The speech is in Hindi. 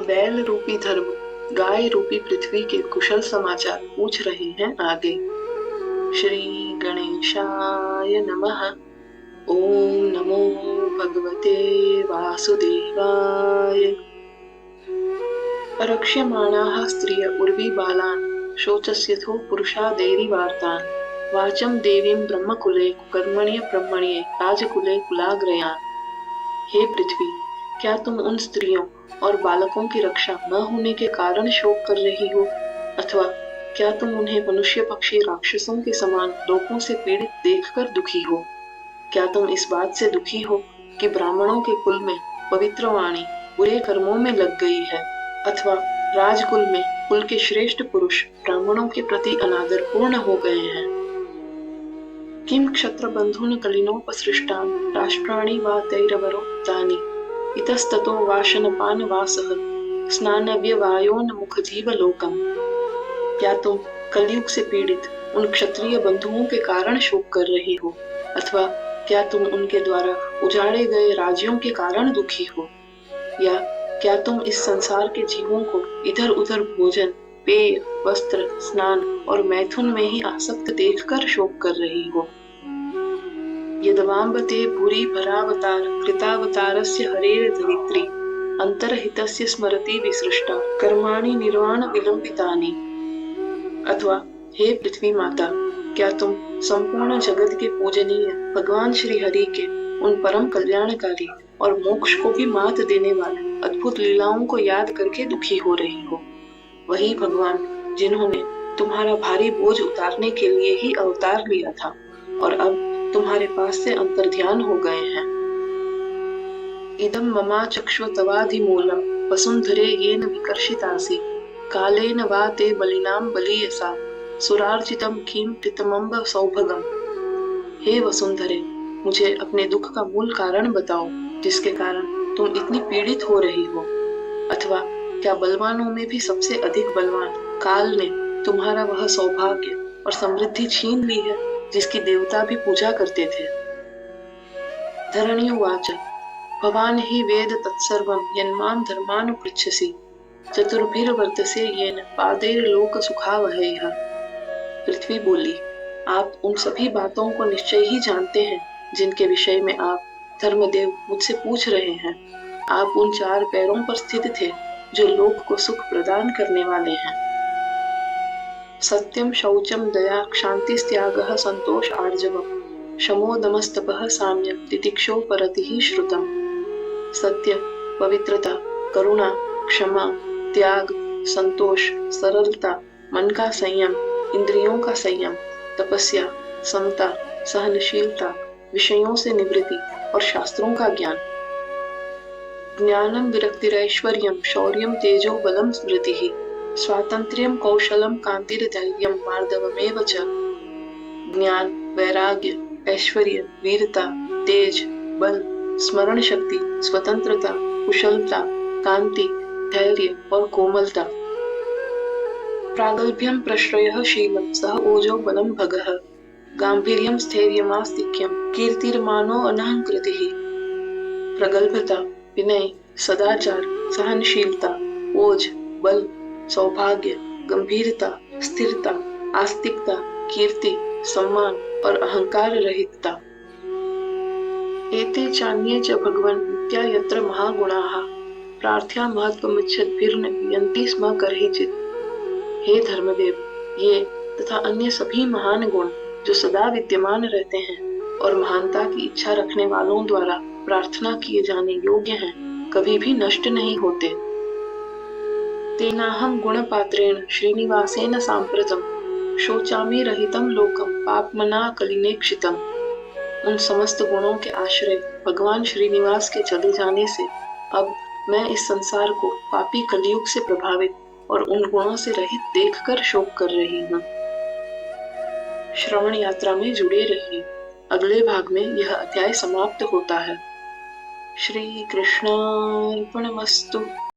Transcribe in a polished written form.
बैल रूपी धर्म गाय रूपी पृथ्वी के कुशल समाचार पूछ रहे हैं आगे। श्री गणेशाय नमः। ओम नमो भगवते वासुदेवाय। रक्ष्यमाणाः स्त्रिय उर्वी बालान् शोचस्यथो पुरुषादैरी वार्तान् वाचं देवीं ब्रह्मकुले कुकर्मण्य ब्रह्मण्ये राजकुले कुलाग्रयान्। हे पृथ्वी, क्या तुम उन स्त्रियों और बालकों की रक्षा न होने के कारण शोक कर रही हो, अथवा क्या तुम उन्हें मनुष्य पक्षी राक्षसों के समान लोगों से पीड़ित देखकर दुखी हो? क्या तुम इस बात से दुखी हो कि ब्राह्मणों के कुल में पवित्र वाणी बुरे कर्मों में लग गई है, अथवा राजकुल में कुल के श्रेष्ठ पुरुष ब्राह्मणों के प्रति अनादर पूर्ण हो गए हैं? किम क्षत्र बंधून कलिनोपसृष्टां राष्ट्राणि वा तैरवरोक्तानि इतस्ततो वाशनपान वासः स्नानव्यवायोन मुख जीवलोकम। क्या तुम कलयुग से पीड़ित उन क्षत्रिय बंधुओं के कारण शोक कर रही हो, अथवा क्या तुम उनके द्वारा उजाड़े गए राज्यों के कारण दुखी हो, या क्या तुम इस संसार के जीवों को इधर उधर भोजन, पेय, वस्त्र, स्नान और मैथुन में ही आसक्त देखकर शोक कर रही हो? यदवाम्बते भूरि भरावतार कृतावतारस्य हरेर धरित्री अंतर्हितस्य स्मरति विसृष्टा कर्माणि निर्वाण विलंबितानि। अथवा हे पृथ्वी माता, क्या तुम संपूर्ण जगत के पूजनीय भगवान श्री हरि के उन परम कल्याणकारी और मोक्ष को भी मात देने वाले अद्भुत लीलाओं को याद करके दुखी हो रही हो? वही भगवान जिन्होंने तुम्हारा भारी बोझ उतारने के लिए ही अवतार लिया था और अब तुम्हारे पास से अंतर्ध्यान हो गए हैं। इदं ममा चक्ष्व तवाधिमूलम वसुंधरे येन विकर्षितासि कालेन वा ते बलिनां बलीयसा सुरार्जितम किम प्रीतमंब सौभगम। हे वसुंधरे, मुझे अपने दुख का मूल कारण बताओ जिसके कारण तुम इतनी पीड़ित हो रही हो, अथवा क्या बलवानों में भी सबसे अधिक बलवान काल ने तुम्हारा वह सौभाग्य और समृद्धि छीन ली है जिसकी देवता भी पूजा करते थे? धरणीवाच भवान ही वेद तत्सर्वं यन्मां धर्मानुपृच्छसि चतुर्भिर्वर्तसे येन पादैर्लोक सुखावहैः। पृथ्वी बोली, आप उन सभी बातों को निश्चय ही जानते हैं जिनके विषय में आप धर्मदेव मुझसे पूछ रहे हैं। आप उन 4 पैरों पर स्थित थे जो लोक को सुख प्रदान करने वाले हैं। सत्यम शौचम दया क्षांतिस्त्यागः संतोष आर्जवम् शमो दमस्तपः साम्यं तितिक्षो परतिः श्रुतम्। सत्य, पवित्रता, करुणा, क्षमा, त्याग, संतोष, सरलता, मन का संयम, इंद्रियों का संयम, तपस्या, समता, सहनशीलता, विषयों से निवृत्ति और शास्त्रों का ज्ञान। ज्ञानम विरक्तिरैश्वर्यं शौर्यं तेजो बलम स्मृतिः स्वातंत्र्यं कौशलम कांतिर्धैर्यं मार्दवमेव च। ज्ञान, वैराग्य, ऐश्वर्य, वीरता, तेज, बल, स्मरण शक्ति, स्वतंत्रता, कुशलता, कांति, धैर्य और कोमलता। प्रागल्भ्यं प्रश्रयः शीलं सह ओजो बलं भगः गांभीर्यं स्थैर्यमास्तिक्यं कीर्तिर्मानो अनहंकृतिः। प्रगल्भता, विनय, सदाचार, सहनशीलता, ओज, बल, सौभाग्य, गंभीरता, स्थिरता, आस्तिकता, कीर्ति, सम्मान और अहंकार रहितता। एते चान्ये च भगवन् नित्या यत्र महागुणाः प्रार्थ्या महत्त्वमिच्छद्भिर्न यन्ति स्म करहिचित्। हे धर्मदेव, ये तथा अन्य सभी महान गुण जो सदा विद्यमान रहते हैं और महानता की इच्छा रखने वालों द्वारा प्रार्थना किए जाने योग्य हैं, कभी भी नष्ट नहीं होते। तेनाहं गुणपात्रेण श्रीनिवासेन सांप्रतम शोचामि रहितं लोकं पापमना कलिनेक्षितम्। उन समस्त गुणों के आश्रय भगवान श्रीनिवास के चले जाने से अब मैं इस संसार को पापी कलियुग से प्रभावित और उन गुणों से रहित देखकर शोक कर रही हूँ। श्रवण यात्रा में जुड़े रहिए। अगले भाग में यह अध्याय समाप्त होता है। श्री कृष्णार्पणमस्तु।